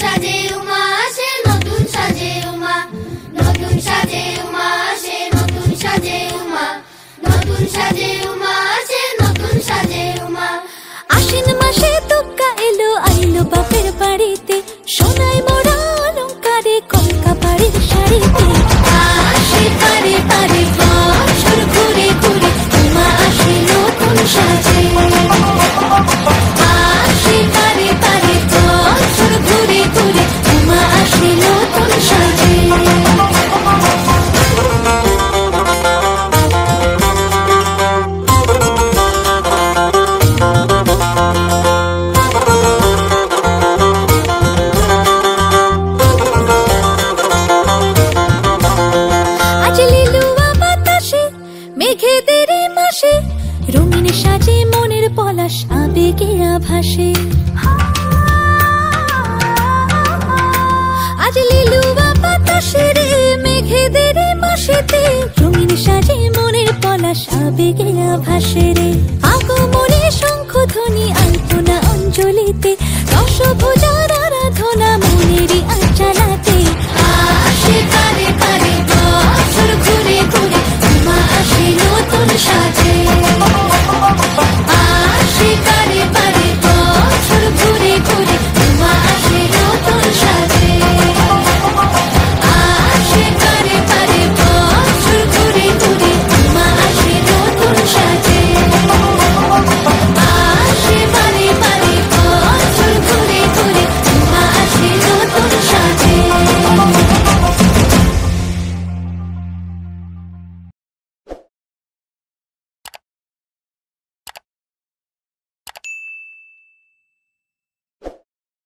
সাজে উমা আসে, নতুন সাজে উমা, নতুন সাজে উমা আসে, নতুন সাজে উমা, নতুন সাজে উমা আসে, নতুন সাজে উমা। আশ্বিন মাসে তুক্কা এলো আইলো বাপের বাড়িতে, সোনায় মোড়া অলংকারে কলকা বাড়ির শাড়িতে। আসে পারে পারে বছর ঘুরে ঘুরে উমা আসে নতুন সাজে, আসে পারে পারে বছর ঘুরে ঘুরে উমা আসে নতুন সাজে। মেঘেদের মাসে রঙিন সাজে মনের পলাশ আবেগে আভাসে। আজ লিলুয়া বাতাসে রে মেঘেদের মাসেতে রঙিন সাজে মনের পলাশ আবেগে আভাসে রে।